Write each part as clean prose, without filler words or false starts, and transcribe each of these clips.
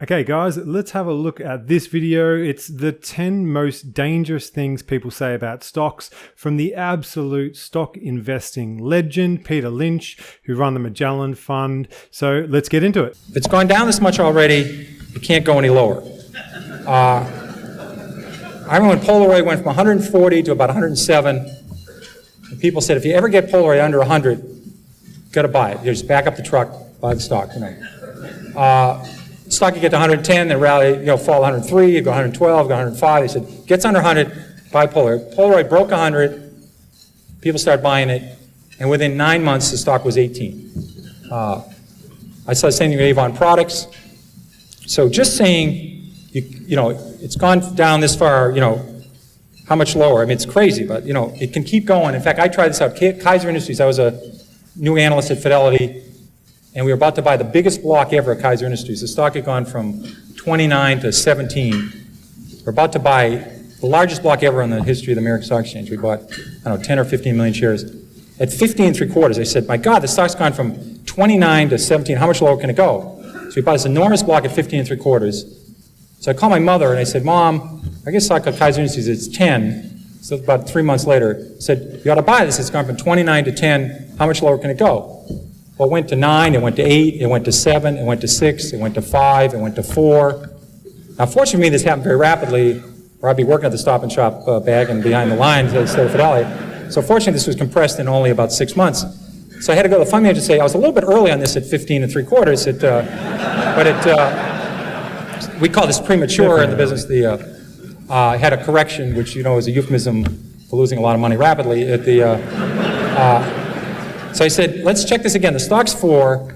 Okay guys, let's have a look at this video. It's the 10 most dangerous things people say about stocks from the absolute stock investing legend, Peter Lynch, who run the Magellan fund. So let's get into it. If it's gone down this much already, it can't go any lower. I remember when Polaroid went from 140 to about 107, and people said, if you ever get Polaroid under 100, you've got to buy it. You just back up the truck, buy the stock. Stock you get to 110, then rally, fall 103, you go 112, go 105. They said, gets under 100, buy Polaroid. Polaroid broke 100, people started buying it, and within 9 months, the stock was 18. I saw the same thing with Avon Products. So just saying, it's gone down this far, how much lower? I mean, it's crazy, but, it can keep going. In fact, I tried this out. Kaiser Industries, I was a new analyst at Fidelity, and we were about to buy the biggest block ever at Kaiser Industries. The stock had gone from 29 to 17. We're about to buy the largest block ever in the history of the American Stock Exchange. We bought, 10 or 15 million shares. At 15 3/4, I said, my God, the stock's gone from 29 to 17. How much lower can it go? So we bought this enormous block at 15 3/4. So I called my mother and I said, Mom, I guess stock at Kaiser Industries is 10. So about 3 months later, I said, you ought to buy this. It's gone from 29 to 10. How much lower can it go? Well, it went to 9, it went to 8, it went to 7, it went to 6, it went to 5, it went to 4. Now, fortunately for me, this happened very rapidly, or I'd be working at the Stop and Shop bagging behind the lines instead of Fidelity. So fortunately, this was compressed in only about 6 months. So I had to go to the fund manager and say, I was a little bit early on this at 15 3/4, we call this premature in the business. I had a correction, which, is a euphemism for losing a lot of money rapidly. So I said, let's check this again. The stock's 4.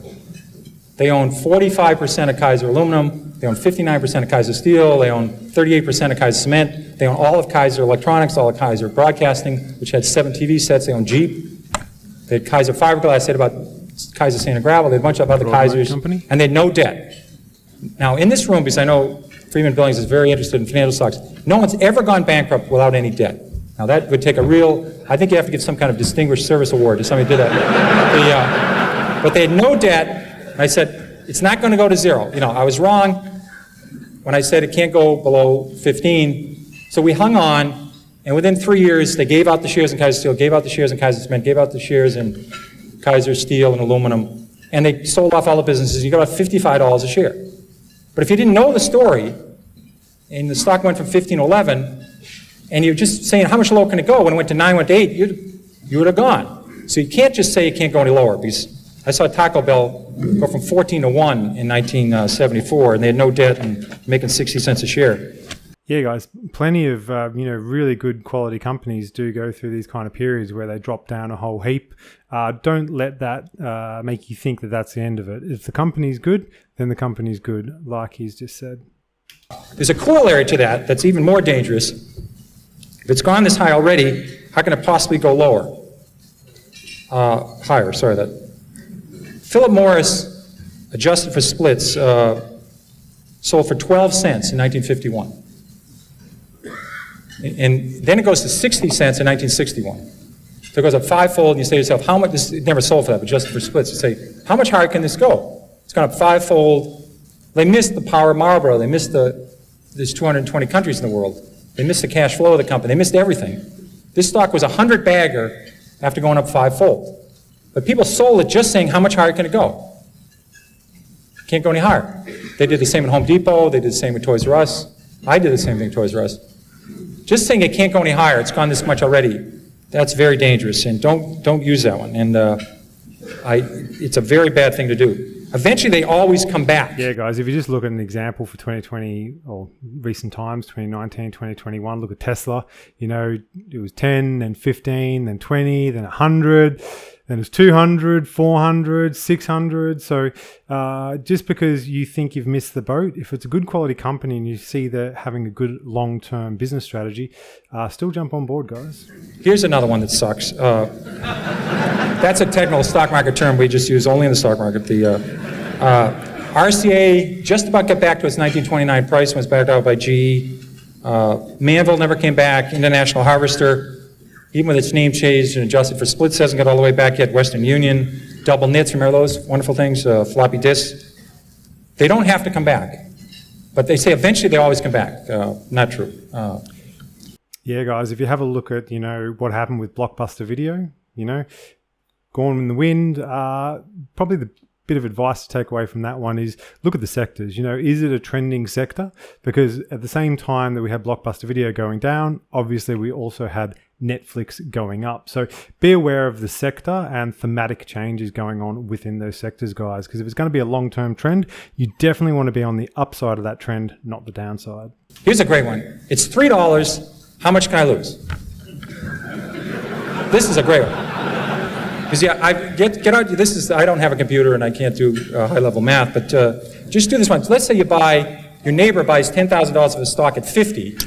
They own 45% of Kaiser Aluminum. They own 59% of Kaiser Steel. They own 38% of Kaiser Cement. They own all of Kaiser Electronics, all of Kaiser Broadcasting, which had 7 TV sets. They own Jeep. They had Kaiser Fiberglass. I said about Kaiser Sand and Gravel. They had a bunch of other Kaisers. Company. And they had no debt. Now, in this room, because I know Freeman Billings is very interested in financial stocks, no one's ever gone bankrupt without any debt. Now that would take I think you have to give some kind of distinguished service award to somebody who did that. But they had no debt, and I said, it's not going to go to 0. I was wrong when I said it can't go below 15. So we hung on, and within 3 years, they gave out the shares in Kaiser Steel, gave out the shares in Kaiser Cement, gave out the shares in Kaiser Steel and Aluminum, and they sold off all the businesses. You got about $55 a share. But if you didn't know the story, and the stock went from 15 to 11, and you're just saying, how much lower can it go? When it went to 9, went to 8, you would have gone. So you can't just say it can't go any lower, because I saw Taco Bell go from 14 to 1 in 1974, and they had no debt and making 60 cents a share. Yeah, guys, plenty of really good quality companies do go through these kind of periods where they drop down a whole heap. Don't let that make you think that that's the end of it. If the company's good, then the company's good, like he's just said. There's a corollary to that that's even more dangerous. If it's gone this high already, how can it possibly go lower? Higher, sorry. Philip Morris, adjusted for splits, sold for 12 cents in 1951. And then it goes to 60 cents in 1961. So it goes up 5-fold, and you say to yourself, how much, this never sold for that, but adjusted for splits. You say, how much higher can this go? It's gone up 5-fold. They missed the power of Marlboro. They missed there's 220 countries in the world. They missed the cash flow of the company. They missed everything. This stock was a 100-bagger after going up 5-fold. But people sold it just saying, how much higher can it go? Can't go any higher. They did the same at Home Depot. They did the same with Toys R Us. I did the same thing with Toys R Us. Just saying it can't go any higher, it's gone this much already, that's very dangerous, and don't use that one. And it's a very bad thing to do. Eventually, they always come back. Yeah, guys, if you just look at an example for 2020 or recent times, 2019, 2021, look at Tesla. It was 10, then 15, then 20, then 100, then it was 200, 400, 600. So just because you think you've missed the boat, if it's a good quality company and you see they're having a good long-term business strategy, still jump on board, guys. Here's another one that sucks. That's a technical stock market term we just use only in the stock market. RCA just about got back to its 1929 price, was backed out by GE. Manville never came back. International Harvester, even with its name changed and adjusted for splits, hasn't got all the way back yet. Western Union, double knits, remember those wonderful things, floppy disks? They don't have to come back. But they say eventually they always come back. Not true. Yeah, guys, if you have a look at, what happened with Blockbuster Video, Gone in the Wind, probably the bit of advice to take away from that one is look at the sectors. Is it a trending sector? Because at the same time that we had Blockbuster Video going down, obviously we also had Netflix going up. So be aware of the sector and thematic changes going on within those sectors, guys, because if it's going to be a long-term trend, you definitely want to be on the upside of that trend, not the downside. Here's a great one. It's $3. How much can I lose? This is a great one. Because get out. This is, I don't have a computer and I can't do high-level math, but just do this one. So let's say your neighbor buys $10,000 of a stock at 50, and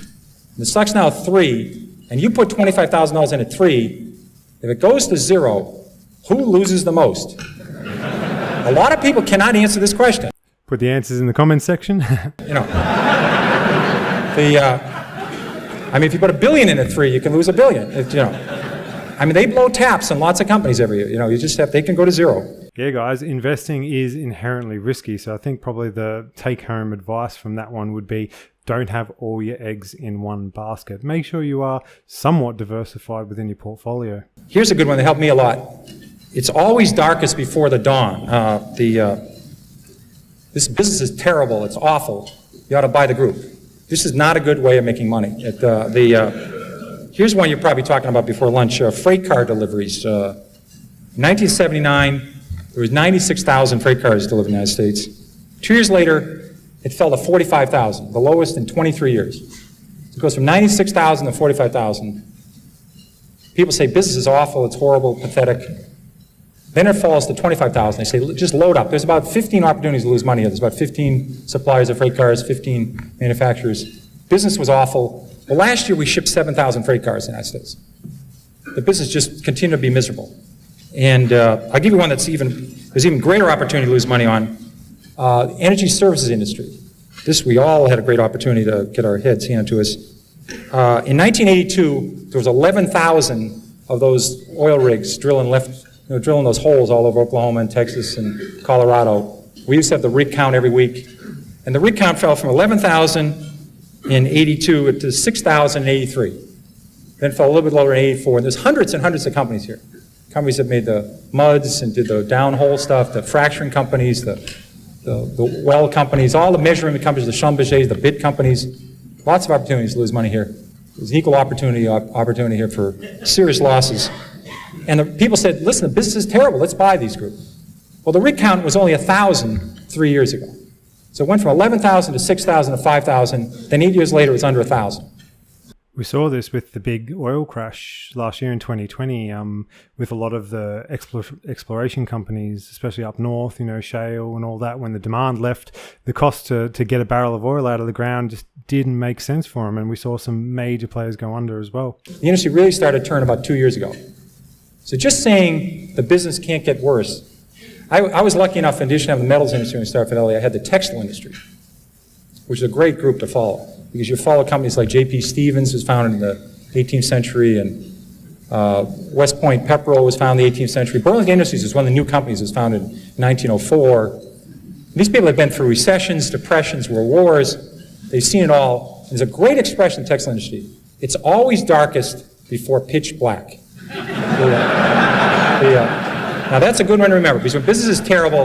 the stock's now 3, and you put $25,000 in at 3. If it goes to 0, who loses the most? A lot of people cannot answer this question. Put the answers in the comments section. If you put $1 billion in at 3, you can lose $1 billion. They blow taps on lots of companies every year. They can go to 0. Yeah, guys, investing is inherently risky. So I think probably the take-home advice from that one would be don't have all your eggs in one basket. Make sure you are somewhat diversified within your portfolio. Here's a good one that helped me a lot. It's always darkest before the dawn. This business is terrible. It's awful. You ought to buy the group. This is not a good way of making money. Here's one you're probably talking about before lunch, freight car deliveries. In 1979, there was 96,000 freight cars delivered in the United States. 2 years later, it fell to 45,000, the lowest in 23 years. It goes from 96,000 to 45,000. People say business is awful, it's horrible, pathetic. Then it falls to 25,000. They say, just load up. There's about 15 opportunities to lose money here. There's about 15 suppliers of freight cars, 15 manufacturers. Business was awful. Well, last year we shipped 7,000 freight cars in the United States. The business just continued to be miserable. And I'll give you one there's even greater opportunity to lose money on. Energy services industry. This, we all had a great opportunity to get our heads handed to us. In 1982, there was 11,000 of those oil rigs drilling those holes all over Oklahoma and Texas and Colorado. We used to have the rig count every week. And the rig count fell from 11,000 in 82 to 6,000 in 83. Then fell a little bit lower in 84. And there's hundreds and hundreds of companies here. Companies that made the muds and did the downhole stuff, the fracturing companies, the well companies, all the measurement companies, the Schlumbergers, the bid companies. Lots of opportunities to lose money here. There's an equal opportunity here for serious losses. And the people said, listen, the business is terrible. Let's buy these groups. Well, the rig count was only 1,000 3 years ago. So it went from 11,000 to 6,000 to 5,000. Then 8 years later, it was under 1,000. We saw this with the big oil crash last year in 2020 with a lot of the exploration companies, especially up north, shale and all that. When the demand left, the cost to get a barrel of oil out of the ground just didn't make sense for them. And we saw some major players go under as well. The industry really started to turn about 2 years ago. So just saying the business can't get worse. I was lucky enough, in addition to having the metals industry when I started Fidelity, I had the textile industry, which is a great group to follow. Because you follow companies like J.P. Stevens, was founded in the 18th century, and West Point Pepperell was founded in the 18th century. Burlington Industries was one of the new companies that was founded in 1904. These people have been through recessions, depressions, world wars. They've seen it all. There's a great expression in the textile industry. It's always darkest before pitch black. Now that's a good one to remember, because when business is terrible,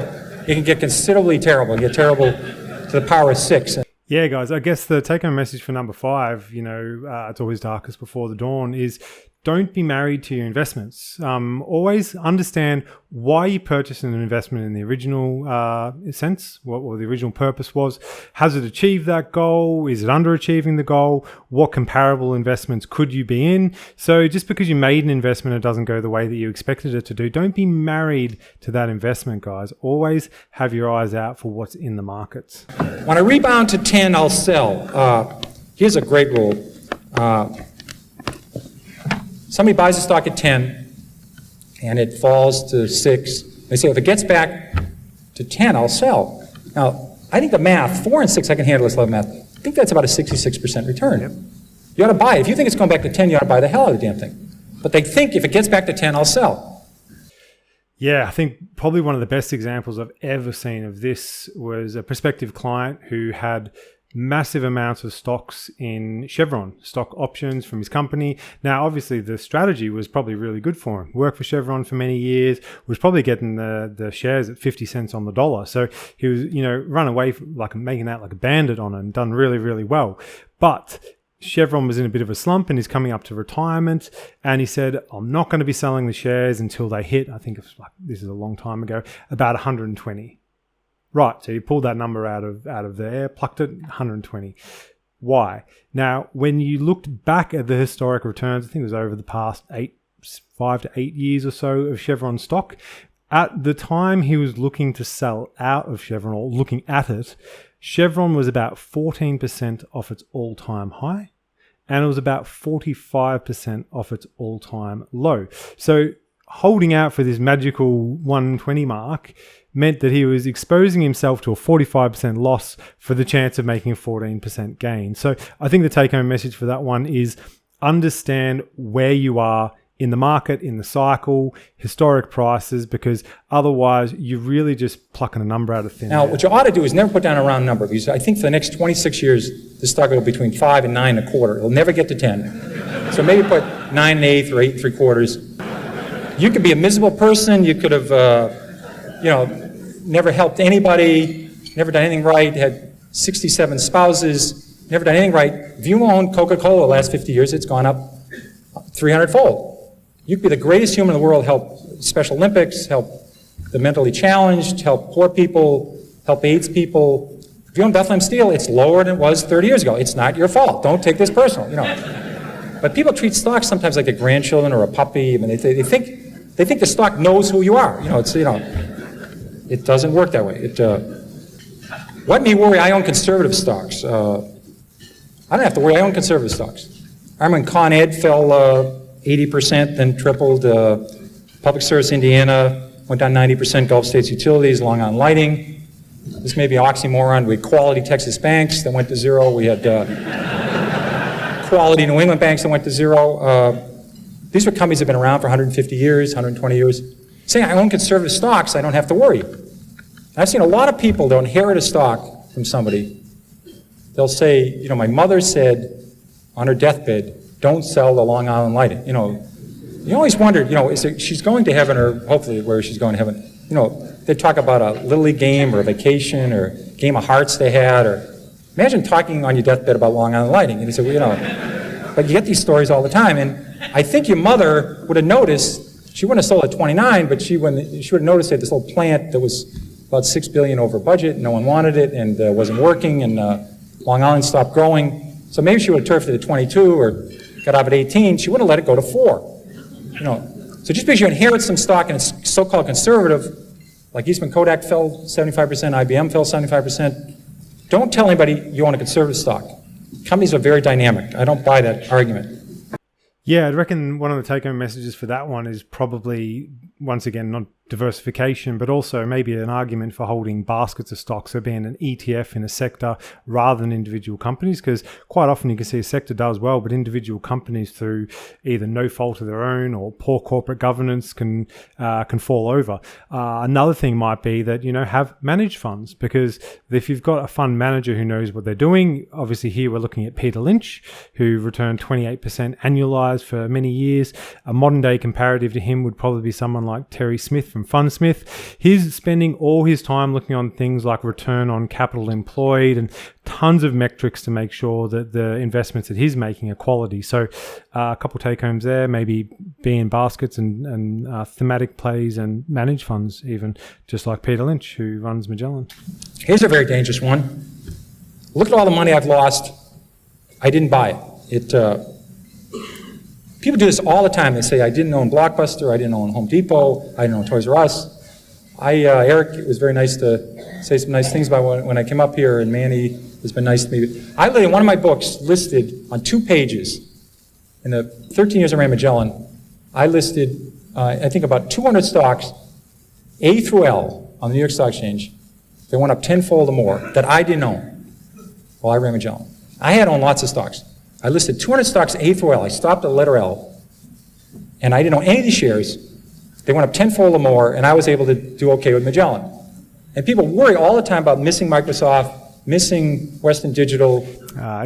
it can get considerably terrible. It can get terrible to the power of 6. Yeah, guys, I guess the take-home message for number 5, it's always darkest before the dawn, is don't be married to your investments. Always understand why you purchased an investment in the original sense, what the original purpose was. Has it achieved that goal? Is it underachieving the goal? What comparable investments could you be in? So just because you made an investment, it doesn't go the way that you expected it to do. Don't be married to that investment, guys. Always have your eyes out for what's in the markets. When I rebound to 10, I'll sell. Here's a great rule. Somebody buys a stock at 10 and it falls to 6. They say, if it gets back to 10, I'll sell. Now, I think the math, 4 and 6, I can handle this level of math. I think that's about a 66% return. Yep. You ought to buy it. If you think it's going back to 10, you ought to buy the hell out of the damn thing. But they think if it gets back to 10, I'll sell. Yeah, I think probably one of the best examples I've ever seen of this was a prospective client who had massive amounts of stocks in Chevron, stock options from his company. Now, obviously, the strategy was probably really good for him. Worked for Chevron for many years, was probably getting the shares at 50 cents on the dollar. So he was, run away from, like making out like a bandit on it and done really, really well. But Chevron was in a bit of a slump and he's coming up to retirement, and he said, I'm not going to be selling the shares until they hit, I think it's like, this is a long time ago, about 120. Right, so you pulled that number out of the air, plucked it, 120. Why? Now, when you looked back at the historic returns, I think it was over the past 5 to 8 years or so of Chevron stock, at the time he was looking to sell out of Chevron, or looking at it, Chevron was about 14% off its all-time high, and it was about 45% off its all-time low. So holding out for this magical 120 mark meant that he was exposing himself to a 45% loss for the chance of making a 14% gain. So I think the take-home message for that one is understand where you are in the market, in the cycle, historic prices, because otherwise you're really just plucking a number out of thin air. Now, what you ought to do is never put down a round number, because I think for the next 26 years, the stock will go between 5 and 9 1/4. It'll never get to 10. So maybe put 9 1/8 or 8 3/4. You could be a miserable person. You could have, never helped anybody, never done anything right, had 67 spouses, never done anything right. If you own Coca-Cola the last 50 years, it's gone up 300-fold. You could be the greatest human in the world, help Special Olympics, help the mentally challenged, help poor people, help AIDS people. If you own Bethlehem Steel, it's lower than it was 30 years ago. It's not your fault. Don't take this personal, But people treat stocks sometimes like their grandchildren or a puppy. I mean, they think the stock knows who you are. It doesn't work that way. What may worry, I own conservative stocks. I don't have to worry, I own conservative stocks. I remember when Con Ed fell 80%, then tripled. Public Service Indiana went down 90%, Gulf States Utilities, Long Island Lighting. This may be an oxymoron. We had Quality Texas Banks that went to zero. We had Quality New England Banks that went to zero. These were companies that have been around for 150 years, 120 years. Saying I own conservative stocks, I don't have to worry. I've seen a lot of people, they'll inherit a stock from somebody. They'll say, my mother said on her deathbed, don't sell the Long Island Lighting. You always wondered, she's going to heaven, or hopefully where she's going to heaven. They talk about a Little League game or a vacation or a game of hearts they had, or imagine talking on your deathbed about Long Island Lighting. And you say, but you get these stories all the time. And I think your mother would have noticed, she wouldn't have sold at 29, but she would have noticed they had this little plant that was about $6 billion over budget, no one wanted it, and wasn't working, and Long Island stopped growing. So maybe she would have turfed it at 22 or got out at 18, she wouldn't have let it go to 4. So just because you inherit some stock and it's so-called conservative, like Eastman Kodak fell 75%, IBM fell 75%, don't tell anybody you own a conservative stock. Companies are very dynamic. I don't buy that argument. Yeah, I reckon one of the take-home messages for that one is probably, once again, not diversification, but also maybe an argument for holding baskets of stocks, so being an ETF in a sector rather than individual companies, because quite often you can see a sector does well, but individual companies, through either no fault of their own or poor corporate governance, can fall over. Another thing might be that, have managed funds, because if you've got a fund manager who knows what they're doing, obviously here we're looking at Peter Lynch, who returned 28% annualized for many years. A modern day comparative to him would probably be someone like Terry Smith from Fundsmith. He's spending all his time looking on things like return on capital employed and tons of metrics to make sure that the investments that he's making are quality. So a couple take homes there, maybe be in baskets and thematic plays and managed funds, even just like Peter Lynch, who runs Magellan. Here's a very dangerous one. Look at all the money I've lost. I didn't buy it. People do this all the time. They say, I didn't own Blockbuster, I didn't own Home Depot, I didn't own Toys R Us. Eric, it was very nice to say some nice things about when I came up here, and Manny has been nice to me. I literally, one of my books listed on 2 pages, in the 13 years I ran Magellan, I listed, I think about 200 stocks, A through L, on the New York Stock Exchange. They went up tenfold or more that I didn't own while I ran Magellan. I had owned lots of stocks. I listed 200 stocks A through L. I stopped at letter L, and I didn't own any of these shares. They went up tenfold or more, and I was able to do okay with Magellan. And people worry all the time about missing Microsoft, missing Western Digital.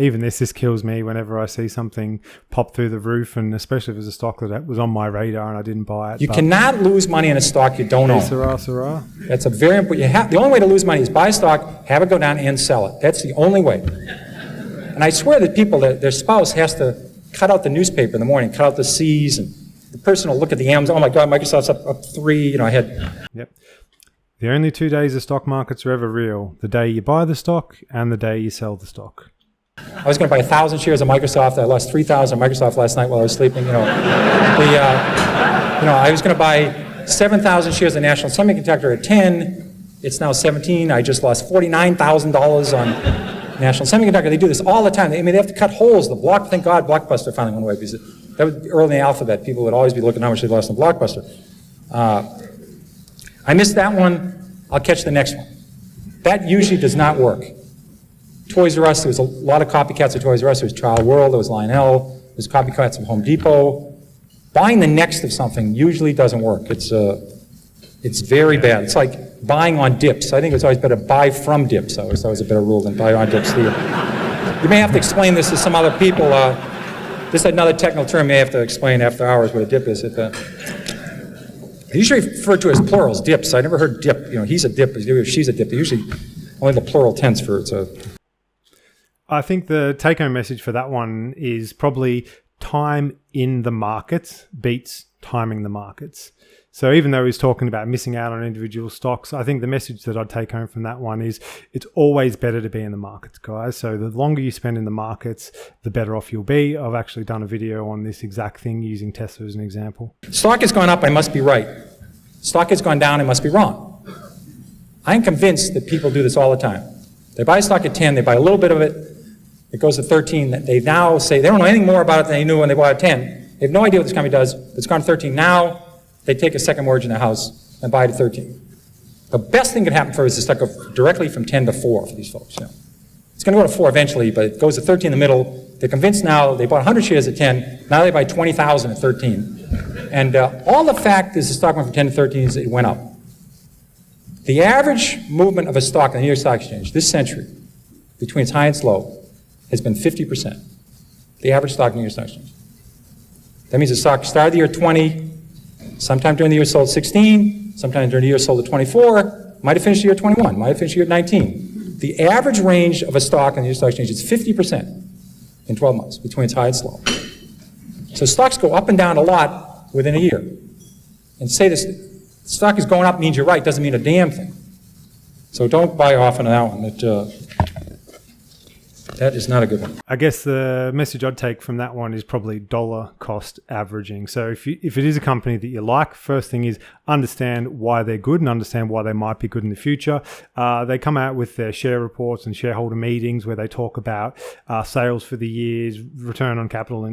Even this kills me whenever I see something pop through the roof, and especially if it was a stock that was on my radar and I didn't buy it. You cannot lose money in a stock you don't own. Sirrah. That's a very important. The only way to lose money is buy a stock, have it go down, and sell it. That's the only way. And I swear that people, their spouse has to cut out the newspaper in the morning, cut out the C's, and the person will look at the M's. Oh my God, Microsoft's up 3. You know, I had. Yep. The only 2 days the stock markets are ever real: the day you buy the stock and the day you sell the stock. I was going to buy 1,000 shares of Microsoft. I lost 3,000 of Microsoft last night while I was sleeping. I was going to buy 7,000 shares of National Semiconductor at 10. It's now 17. I just lost $49,000 on National Semiconductor. They do this all the time. They have to cut holes. Thank God Blockbuster finally went away, because that was early in the alphabet. People would always be looking how much they lost on Blockbuster. I missed that one. I'll catch the next one. That usually does not work. Toys R Us, there was a lot of copycats of Toys R Us. There was Child World, there was Lionel, there was copycats of Home Depot. Buying the next of something usually doesn't work. It's very bad. It's like buying on dips. I think it's always better to buy from dips. That was always a better rule than buy on dips. You may have to explain this to some other people. This is another technical term you may have to explain after hours what a dip is. They usually refer to as plurals, dips. I never heard dip. He's a dip, she's a dip. Usually only the plural tense for it. So I think the take-home message for that one is probably time in the markets beats timing the markets. So even though he's talking about missing out on individual stocks, I think the message that I'd take home from that one is it's always better to be in the markets, guys. So the longer you spend in the markets, the better off you'll be. I've actually done a video on this exact thing using Tesla as an example. Stock has gone up, I must be right. Stock has gone down, I must be wrong. I'm convinced that people do this all the time. They buy stock at 10, they buy a little bit of it, it goes to 13. They now say they don't know anything more about it than they knew when they bought at 10. They have no idea what this company does. It's gone to 13. Now they take a second mortgage in their house and buy it at 13. The best thing that could happen for us is to go directly from 10 to 4 for these folks. It's going to go to 4 eventually, but it goes to 13 in the middle. They're convinced now. They bought 100 shares at 10. Now they buy 20,000 at 13. And all the fact is the stock went from 10 to 13 is it went up. The average movement of a stock in the New York Stock Exchange this century, between its high and its low, has been 50%. The average stock in the New York Stock Exchange. That means the stock started the year 20, sometime during the year sold 16, sometime during the year sold at 24, might have finished the year 21, might have finished the year 19. The average range of a stock in the New York Stock Exchange is 50% in 12 months, between its high and its low. So stocks go up and down a lot within a year. And say this stock is going up means you're right, doesn't mean a damn thing. So don't buy often on that one. That is not a good one. I guess the message I'd take from that one is probably dollar cost averaging. So if it is a company that you like, first thing is understand why they're good and understand why they might be good in the future. They come out with their share reports and shareholder meetings where they talk about sales for the years, return on capital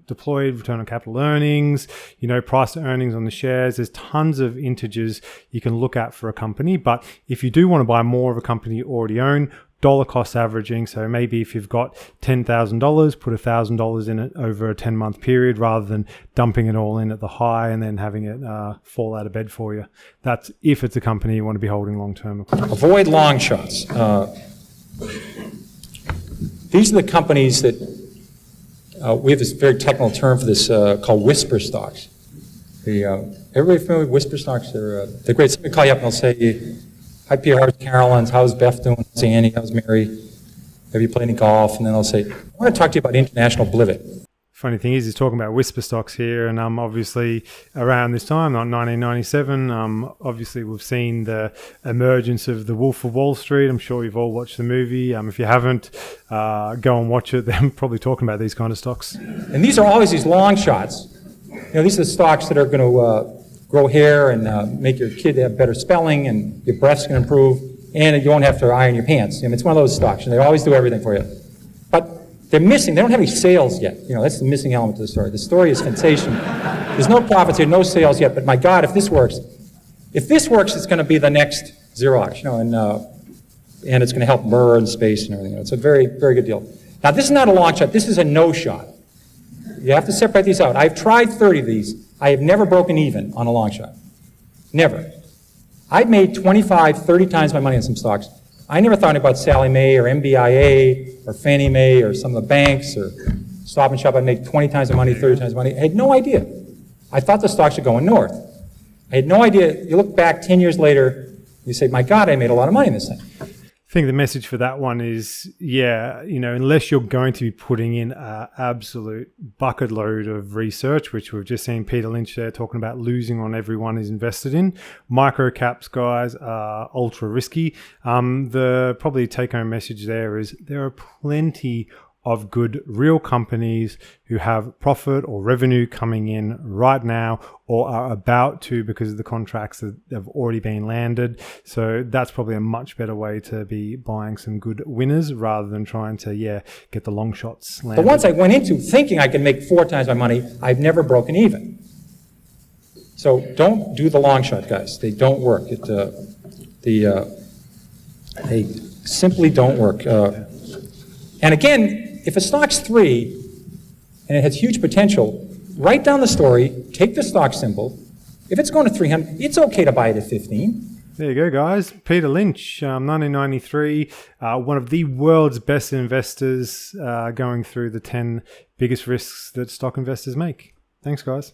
deployed, return on capital earnings, price to earnings on the shares. There's tons of integers you can look at for a company. But if you do want to buy more of a company you already own, dollar cost averaging. So maybe if you've got $10,000, put $1,000 in it over a 10-month period rather than dumping it all in at the high and then having it fall out of bed for you. That's if it's a company you want to be holding long term. Avoid long shots. These are the companies that we have this very technical term for this called whisper stocks. Everybody familiar with whisper stocks? They're great. Somebody call you up and they'll say, "Hi, Pierre, how's Carolyn's? How's Beth doing? How's Annie? How's Mary? Have you played any golf?" And then they'll say, "I want to talk to you about International Blivet." Funny thing is, he's talking about whisper stocks here, and obviously around this time, like 1997, obviously we've seen the emergence of the Wolf of Wall Street. I'm sure you've all watched the movie. If you haven't, go and watch it. They're probably talking about these kind of stocks. And these are always these long shots. These are the stocks that are going to grow hair and make your kid have better spelling, and your breath's going to improve, and you won't have to iron your pants. It's one of those stocks, and they always do everything for you. But they're missing. They don't have any sales yet. That's the missing element to the story. The story is sensational. There's no profits here, no sales yet. But my God, if this works, it's going to be the next Xerox. And it's going to help Murr and space and everything. It's a very, very good deal. Now, this is not a long shot. This is a no shot. You have to separate these out. I've tried 30 of these. I have never broken even on a long shot. Never. I've made 25, 30 times my money on some stocks. I never thought about Sallie Mae or MBIA or Fannie Mae or some of the banks or Stop and Shop. I'd make 20 times the money, 30 times the money. I had no idea. I thought the stocks were going north. I had no idea. You look back 10 years later, you say, my God, I made a lot of money in this thing. I think the message for that one is, unless you're going to be putting in an absolute bucket load of research, which we've just seen Peter Lynch there talking about losing on everyone he's invested in, micro caps, guys, are ultra risky. The probably take-home message there is there are plenty of good real companies who have profit or revenue coming in right now or are about to because of the contracts that have already been landed. So that's probably a much better way to be buying some good winners rather than trying to, get the long shots landed. The ones I went into thinking I could make 4 times my money, I've never broken even. So don't do the long shot, guys. They don't work. They simply don't work. And again, if a stock's 3 and it has huge potential, write down the story, take the stock symbol. If it's going to 300, it's okay to buy it at 15. There you go, guys. Peter Lynch, 1993, one of the world's best investors, going through the 10 biggest risks that stock investors make. Thanks, guys.